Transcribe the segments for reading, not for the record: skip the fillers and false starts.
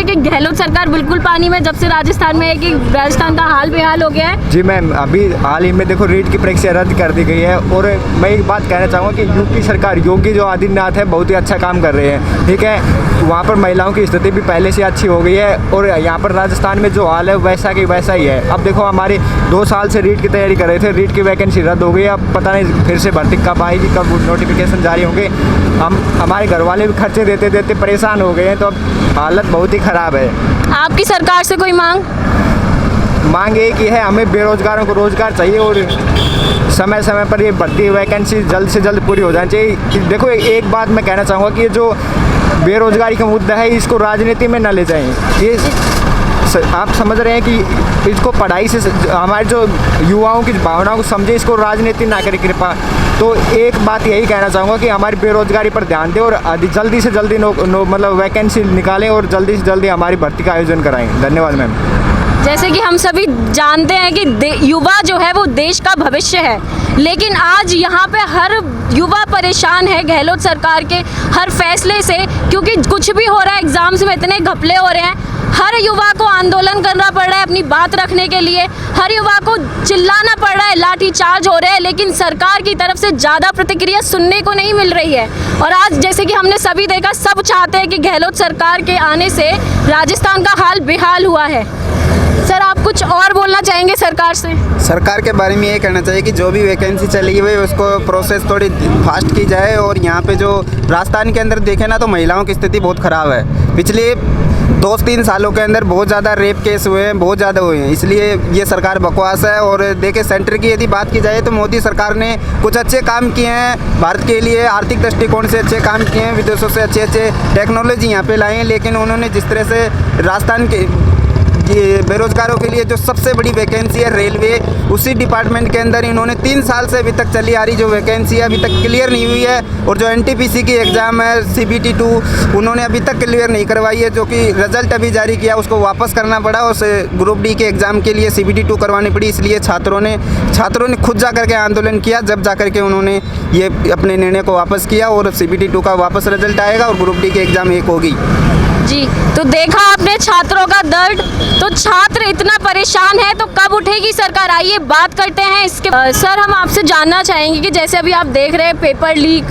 कि गहलोत सरकार बिल्कुल पानी में जब से राजस्थान में है कि राजस्थान का हाल बेहाल हो गया है। जी मैम, अभी हाल ही में देखो रीट की परीक्षा रद्द कर दी गई है और मैं एक बात कहना चाहूँगा कि यूपी सरकार योगी जो आदित्यनाथ है बहुत ही अच्छा काम कर रहे हैं, ठीक है। वहाँ पर महिलाओं की स्थिति भी पहले से अच्छी हो गई है और यहाँ पर राजस्थान में जो हाल है वैसा कि वैसा ही है। अब देखो हमारे 2 साल से रीट की तैयारी कर रहे थे, रीट की वैकेंसी रद्द हो गई, अब पता नहीं फिर से भर्ती कब आएगी, कब नोटिफिकेशन जारी होंगे। हमारे घर वाले भी खर्चे देते देते परेशान हो गए हैं, तो अब हालत बहुत ही ख़राब है। आपकी सरकार से कोई मांग एक ही है, हमें बेरोजगारों को रोजगार चाहिए और समय समय पर ये भर्ती वैकेंसी जल्द से जल्द पूरी हो जानी चाहिए। देखो एक बात मैं कहना चाहूँगा कि ये जो बेरोजगारी का मुद्दा है इसको राजनीति में न ले जाएं। ये आप समझ रहे हैं कि इसको पढ़ाई से हमारे जो युवाओं की भावनाओं को समझे, इसको राजनीति ना करें कृपा। तो एक बात यही कहना चाहूँगा कि हमारी बेरोजगारी पर ध्यान दें और जल्दी से जल्दी मतलब वैकेंसी निकालें और जल्दी से जल्दी हमारी भर्ती का आयोजन कराएं। धन्यवाद मैम। जैसे कि हम सभी जानते हैं कि युवा जो है वो देश का भविष्य है, लेकिन आज यहाँ पे हर युवा परेशान है गहलोत सरकार के हर फैसले से, क्योंकि कुछ भी हो रहा है, एग्जाम्स में इतने घपले हो रहे हैं। हर युवा को आंदोलन करना पड़ रहा है अपनी बात रखने के लिए, हर युवा को चिल्लाना पड़ रहा है, लाठीचार्ज हो रहा है, लेकिन सरकार की तरफ से ज़्यादा प्रतिक्रिया सुनने को नहीं मिल रही है। और आज जैसे कि हमने सभी देखा, सब चाहते हैं कि गहलोत सरकार के आने से राजस्थान का हाल बेहाल हुआ है। सर, आप कुछ और बोलना चाहेंगे सरकार से? सरकार के बारे में ये कहना चाहिए कि जो भी वैकेंसी चली हुई है उसको प्रोसेस थोड़ी फास्ट की जाए। और यहाँ पे जो राजस्थान के अंदर देखें ना तो महिलाओं की स्थिति बहुत ख़राब है। पिछले 2-3 सालों के अंदर बहुत ज़्यादा रेप केस हुए हैं, बहुत ज़्यादा हुए हैं, इसलिए ये सरकार बकवास है। और देखें सेंटर की यदि बात की जाए तो मोदी सरकार ने कुछ अच्छे काम किए हैं भारत के लिए, आर्थिक दृष्टिकोण से अच्छे काम किए हैं, विदेशों से अच्छे टेक्नोलॉजी यहाँ पे लाए हैं। लेकिन उन्होंने जिस तरह से राजस्थान के ये बेरोजगारों के लिए जो सबसे बड़ी वैकेंसी है रेलवे, उसी डिपार्टमेंट के अंदर इन्होंने 3 साल से अभी तक चली आ रही जो वैकेंसी है अभी तक क्लियर नहीं हुई है। और जो NTPC की एग्ज़ाम है CBT 2 उन्होंने अभी तक क्लियर नहीं करवाई है, जो कि रिजल्ट अभी जारी किया उसको वापस करना पड़ा। उस ग्रुप D के एग्ज़ाम के लिए CBT 2 करवानी पड़ी, इसलिए छात्रों ने खुद जा करके आंदोलन किया, जब जा करके उन्होंने ये अपने निर्णय को वापस किया और CBT 2 का वापस रिजल्ट आएगा और ग्रुप D की एग्ज़ाम 1 होगी। जी, तो देखा आपने छात्रों का दर्द। तो छात्र इतना परेशान है तो कब उठेगी सरकार? आइए बात करते हैं इसके। सर, हम आपसे जानना चाहेंगे कि जैसे अभी आप देख रहे हैं पेपर लीक,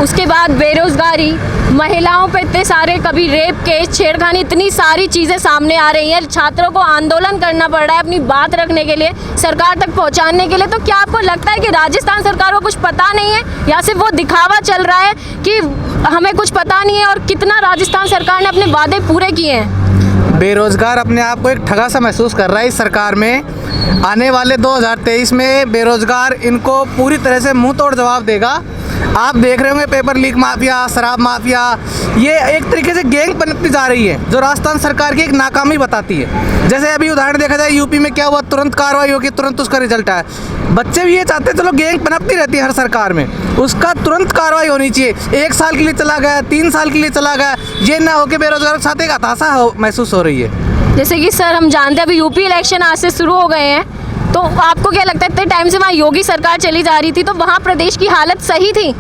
उसके बाद बेरोजगारी, महिलाओं पे इतने सारे कभी रेप केस, छेड़खानी, इतनी सारी चीज़ें सामने आ रही हैं। छात्रों को आंदोलन करना पड़ रहा है अपनी बात रखने के लिए, सरकार तक पहुंचाने के लिए। तो क्या आपको लगता है कि राजस्थान सरकार को कुछ पता नहीं है या सिर्फ वो दिखावा चल रहा है कि हमें कुछ पता नहीं है? और कितना राजस्थान सरकार ने अपने वादे पूरे किए हैं? बेरोजगार अपने आप को एक ठगा सा महसूस कर रहा है इस सरकार में। आने वाले 2023 में बेरोजगार इनको पूरी तरह से मुंह तोड़ जवाब देगा। आप देख रहे होंगे पेपर लीक माफिया, शराब माफिया, ये एक तरीके से गैंग बनती जा रही है जो राजस्थान सरकार की एक नाकामी बताती है। जैसे अभी उदाहरण देखा जाए यूपी में क्या हुआ, तुरंत कार्रवाई होगी, तुरंत उसका रिजल्ट आया। बच्चे भी ये चाहते हैं चलो गैंग पनपती रहती है हर सरकार में, उसका तुरंत कार्रवाई होनी चाहिए। 1 साल के लिए चला गया, 3 साल के लिए चला गया, ये ना हो कि बेरोजगारों के साथ एक हताशा महसूस हो रही है। जैसे कि सर हम जानते हैं अभी यूपी इलेक्शन आज से शुरू हो गए हैं, तो आपको क्या लगता है इतने टाइम से वहाँ योगी सरकार चली जा रही थी तो वहाँ प्रदेश की हालत सही थी?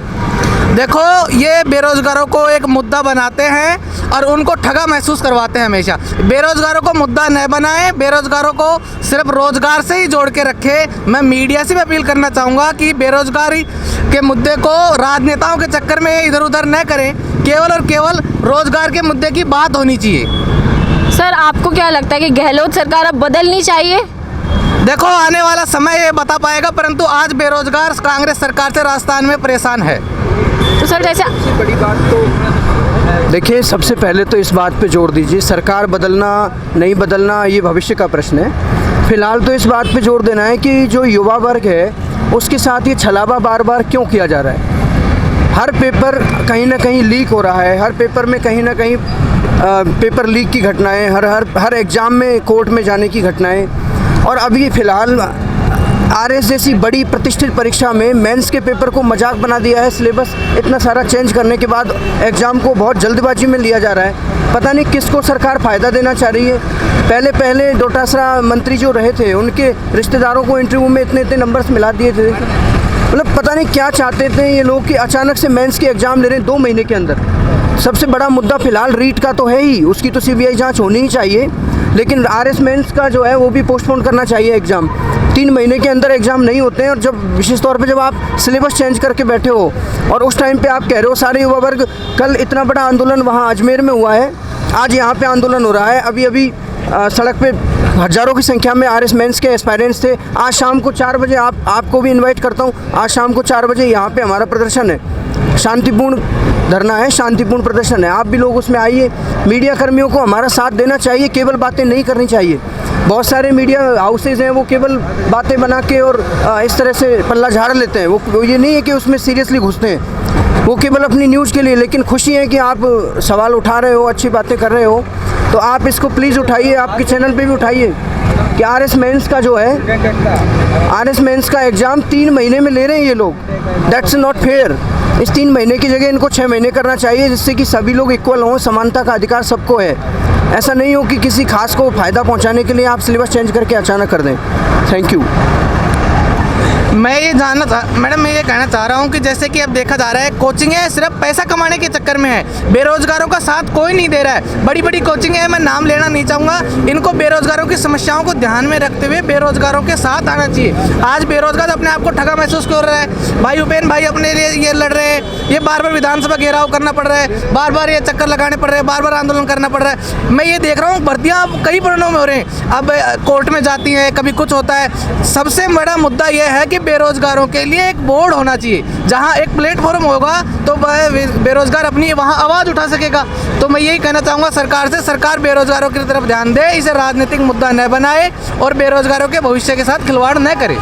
देखो, ये बेरोजगारों को एक मुद्दा बनाते हैं और उनको ठगा महसूस करवाते हैं हमेशा। बेरोजगारों को मुद्दा न बनाएं, बेरोजगारों को सिर्फ रोजगार से ही जोड़ के रखें। मैं मीडिया से भी अपील करना चाहूँगा कि बेरोजगारी के मुद्दे को राजनेताओं के चक्कर में इधर उधर न करें, केवल और केवल रोजगार के मुद्दे की बात होनी चाहिए। सर, आपको क्या लगता है कि गहलोत सरकार अब बदलनी चाहिए? देखो, आने वाला समय ये बता पाएगा, परंतु आज बेरोजगार कांग्रेस सरकार से राजस्थान में परेशान है। तो सर, जैसे बड़ी बात तो देखिए, सबसे पहले तो इस बात पे जोर दीजिए, सरकार बदलना नहीं बदलना ये भविष्य का प्रश्न है। फिलहाल तो इस बात पे जोर देना है कि जो युवा वर्ग है उसके साथ ये छलावा बार बार क्यों किया जा रहा है। हर पेपर कहीं ना कहीं लीक हो रहा है, हर पेपर में कहीं ना कहीं पेपर लीक की घटनाएं, हर एग्ज़ाम में कोर्ट में जाने की घटनाएं। और अभी फ़िलहाल RS जैसी बड़ी प्रतिष्ठित परीक्षा में मेंस के पेपर को मजाक बना दिया है। सिलेबस इतना सारा चेंज करने के बाद एग्ज़ाम को बहुत जल्दबाजी में लिया जा रहा है। पता नहीं किसको सरकार फ़ायदा देना चाह रही है। पहले डोटासरा मंत्री जो रहे थे उनके रिश्तेदारों को इंटरव्यू में इतने नंबर्स मिला दिए थे। मतलब पता नहीं क्या चाहते थे ये लोग कि अचानक से मेंस के एग्ज़ाम ले रहे हैं 2 महीने के अंदर। सबसे बड़ा मुद्दा फिलहाल रीट का तो है ही, उसकी तो सीबीआई जांच होनी ही चाहिए, लेकिन आरएस मेंस का जो है वो भी पोस्टपोन करना चाहिए एग्ज़ाम। 3 महीने के अंदर एग्ज़ाम नहीं होते हैं, और जब विशेष तौर पे जब आप सिलेबस चेंज करके बैठे हो और उस टाइम पे आप कह रहे हो सारे युवा वर्ग, कल इतना बड़ा आंदोलन वहाँ अजमेर में हुआ है, आज यहाँ पे आंदोलन हो रहा है, अभी सड़क पे हज़ारों की संख्या में आरएस मेंस के एस्पायरेंट्स थे। आज शाम को 4 बजे आपको भी इनवाइट करता हूँ, आज शाम को 4 बजे यहाँ पे हमारा प्रदर्शन है, शांतिपूर्ण धरना है, शांतिपूर्ण प्रदर्शन है, आप भी लोग उसमें आइए। मीडिया कर्मियों को हमारा साथ देना चाहिए, केवल बातें नहीं करनी चाहिए। बहुत सारे मीडिया हाउसेज हैं, वो केवल बातें बना के और इस तरह से पल्ला झाड़ लेते हैं, वो ये नहीं है कि उसमें सीरियसली घुसते हैं, वो केवल अपनी न्यूज़ के लिए। लेकिन खुशी है कि आप सवाल उठा रहे हो, अच्छी बातें कर रहे हो, तो आप इसको प्लीज़ उठाइए, आपके चैनल पे भी उठाइए कि आरएस मेंस का जो है, आरएस मेंस का एग्ज़ाम 3 महीने में ले रहे हैं ये लोग, दैट्स नॉट फेयर। इस 3 महीने की जगह इनको 6 महीने करना चाहिए, जिससे कि सभी लोग इक्वल हों, समानता का अधिकार सबको है। ऐसा नहीं हो कि किसी खास को फ़ायदा पहुंचाने के लिए आप सिलेबस चेंज करके अचानक कर दें। Thank you. मैं ये मैडम मैं ये कहना चाह रहा हूँ कि जैसे कि अब देखा जा रहा है, कोचिंग है सिर्फ पैसा कमाने के चक्कर में है, बेरोजगारों का साथ कोई नहीं दे रहा है। बड़ी बड़ी कोचिंग है, मैं नाम लेना नहीं चाहूँगा, इनको बेरोजगारों की समस्याओं को ध्यान में रखते हुए बेरोजगारों के साथ आना चाहिए। आज बेरोजगार अपने आप को ठगा महसूस कर रहा है, भाई उपेन भाई अपने लिए ये लड़ रहे हैं, ये बार बार विधानसभा घेराव करना पड़ रहा है, बार बार ये चक्कर लगाने पड़ रहे हैं, बार बार आंदोलन करना पड़ रहा है। मैं ये देख रहा हूँ भर्तियाँ कई चरणों में हो रहे हैं, अब कोर्ट में जाती हैं, कभी कुछ होता है। सबसे बड़ा मुद्दा यह है कि बेरोजगारों के लिए एक बोर्ड होना चाहिए, जहां एक प्लेटफॉर्म होगा तो वह बेरोजगार अपनी वहां आवाज़ उठा सकेगा। तो मैं यही कहना चाहूँगा सरकार से, सरकार बेरोजगारों की तरफ ध्यान दे, इसे राजनीतिक मुद्दा न बनाए और बेरोजगारों के भविष्य के साथ खिलवाड़ न करे।